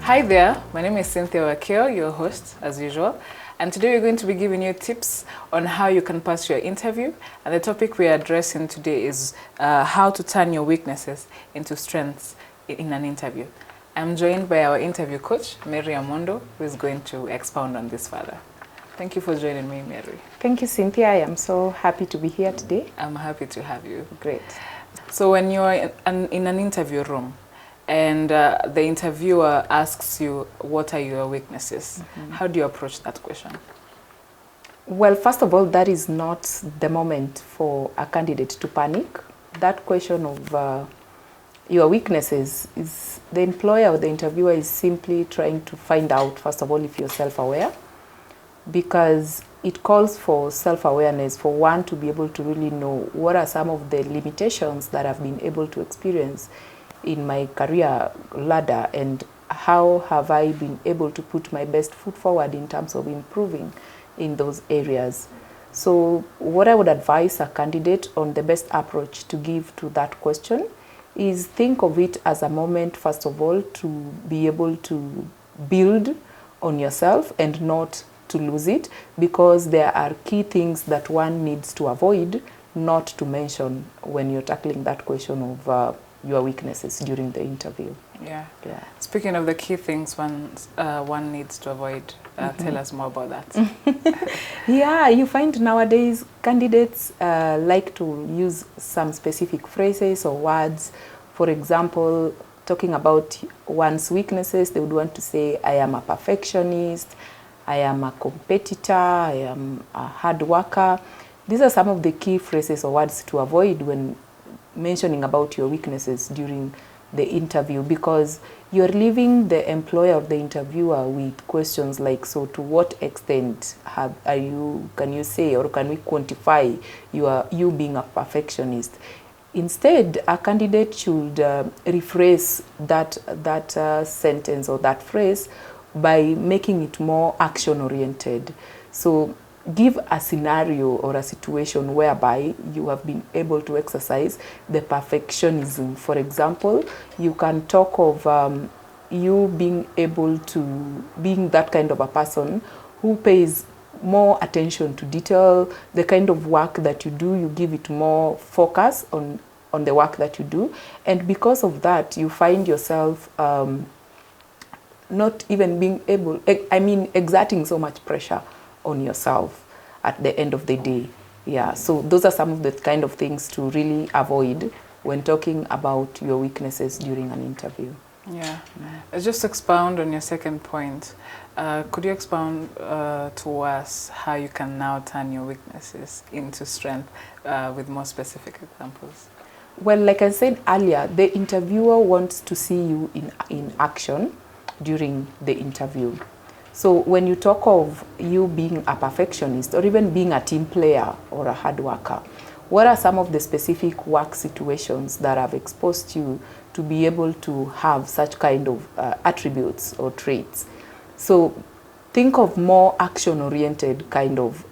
Hi there, my name is Cynthia Wakio, your host as usual, and today we're going to be giving you tips on how you can pass your interview, and the topic we are addressing today is how to turn your weaknesses into strengths in an interview. I'm joined by our interview coach, Mary Amondo, who is going to expound on this further. Thank you for joining me, Mary. Thank you, Cynthia. I am so happy to be here today. I'm happy to have you. Great. So when you're in an interview room, and the interviewer asks you, what are your weaknesses? How do you approach that question? Well, first of all, that is not the moment for a candidate to panic. That question of your weaknesses is the employer or the interviewer is simply trying to find out, first of all, if you're self-aware, because it calls for self-awareness for one to be able to really know what are some of the limitations that I've been able to experience in my career ladder, and how have I been able to put my best foot forward in terms of improving in those areas. So what I would advise a candidate on the best approach to give to that question is think of it as a moment, first of all, to be able to build on yourself and not to lose it, because there are key things that one needs to avoid not to mention when you're tackling that question of your weaknesses during the interview. Yeah. Speaking of the key things one needs to avoid, tell us more about that. Yeah, you find nowadays candidates like to use some specific phrases or words. For example, talking about one's weaknesses, they would want to say, I am a perfectionist, I am a competitor, I am a hard worker. These are some of the key phrases or words to avoid when mentioning about your weaknesses during the interview, because you're leaving the employer or the interviewer with questions like, so to what extent can you say, or can we quantify you being a perfectionist? Instead, a candidate should rephrase that sentence or that phrase by making it more action oriented. So give a scenario or a situation whereby you have been able to exercise the perfectionism. For example, you can talk of you being able to being that kind of a person who pays more attention to detail. The kind of work that you do, you give it more focus on the work that you do, and because of that, you find yourself not even being able, exerting so much pressure on yourself at the end of the day. Yeah, so those are some of the kind of things to really avoid when talking about your weaknesses during an interview. Yeah. Just expound on your second point. Could you expound to us how you can now turn your weaknesses into strength with more specific examples? Well, like I said earlier, the interviewer wants to see you in action during the interview. So when you talk of you being a perfectionist or even being a team player or a hard worker, what are some of the specific work situations that have exposed you to be able to have such kind of attributes or traits? So think of more action-oriented kind of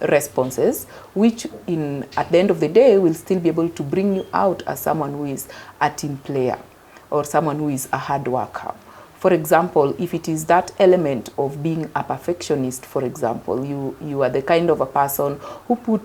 responses, which at the end of the day will still be able to bring you out as someone who is a team player or someone who is a hard worker. For example, if it is that element of being a perfectionist, for example, you are the kind of a person who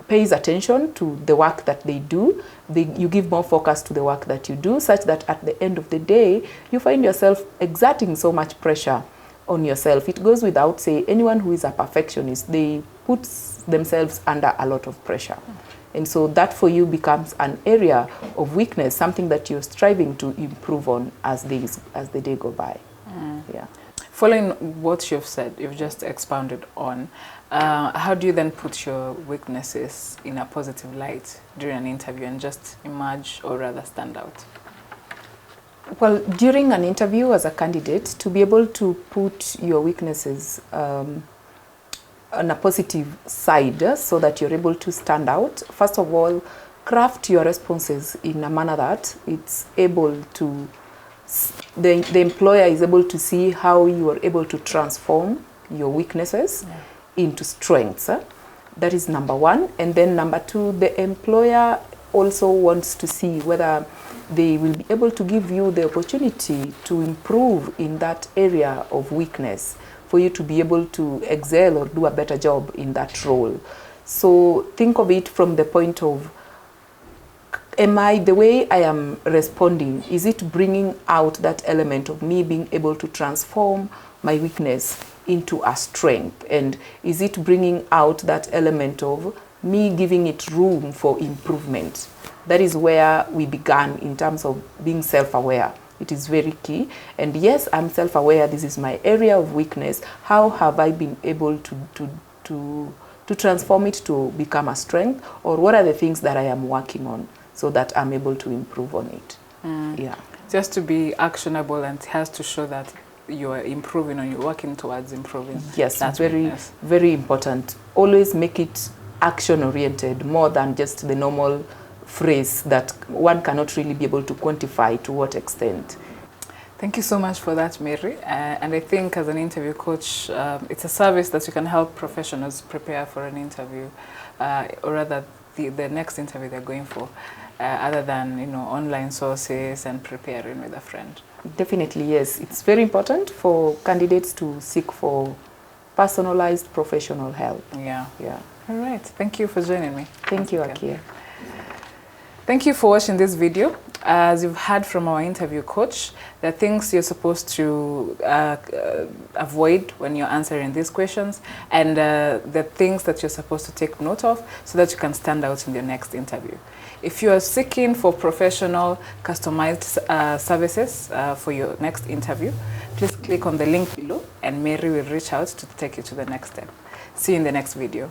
pays attention to the work that they do. You give more focus to the work that you do, such that at the end of the day, you find yourself exerting so much pressure on yourself. It goes without saying, anyone who is a perfectionist, they put themselves under a lot of pressure. And so that for you becomes an area of weakness, something that you're striving to improve on as the day go by. Yeah. Following what you've said, you've just expounded on, how do you then put your weaknesses in a positive light during an interview and just emerge or rather stand out? Well, during an interview as a candidate, to be able to put your weaknesses on a positive side so that you're able to stand out, first of all, craft your responses in a manner that it's able to, the employer is able to see how you are able to transform your weaknesses into strengths. That is number one. And then number two, the employer also wants to see whether they will be able to give you the opportunity to improve in that area of weakness for you to be able to excel or do a better job in that role. So think of it from the point of, the way I am responding, is it bringing out that element of me being able to transform my weakness into a strength? And is it bringing out that element of me giving it room for improvement? That is where we began in terms of being self-aware. It is very key. And yes, I'm self-aware. This is my area of weakness. How have I been able to transform it to become a strength? Or what are the things that I am working on so that I'm able to improve on it? Yeah. Just to be actionable, and it has to show that you are improving or you're working towards improving. Yes, very important. Always make it action-oriented more than just the normal phrase that one cannot really be able to quantify to what extent. Thank you so much for that, Mary. And I think as an interview coach, it's a service that you can help professionals prepare for an interview, or rather the next interview they're going for, other than online sources and preparing with a friend. Definitely, yes. It's very important for candidates to seek for personalized professional help. Yeah. Yeah. All right. Thank you for joining me. Thank you, Akia. Thank you for watching this video. As you've heard from our interview coach, there are things you're supposed to avoid when you're answering these questions, and the things that you're supposed to take note of so that you can stand out in your next interview. If you are seeking for professional, customized services for your next interview, please click on the link below and Mary will reach out to take you to the next step. See you in the next video.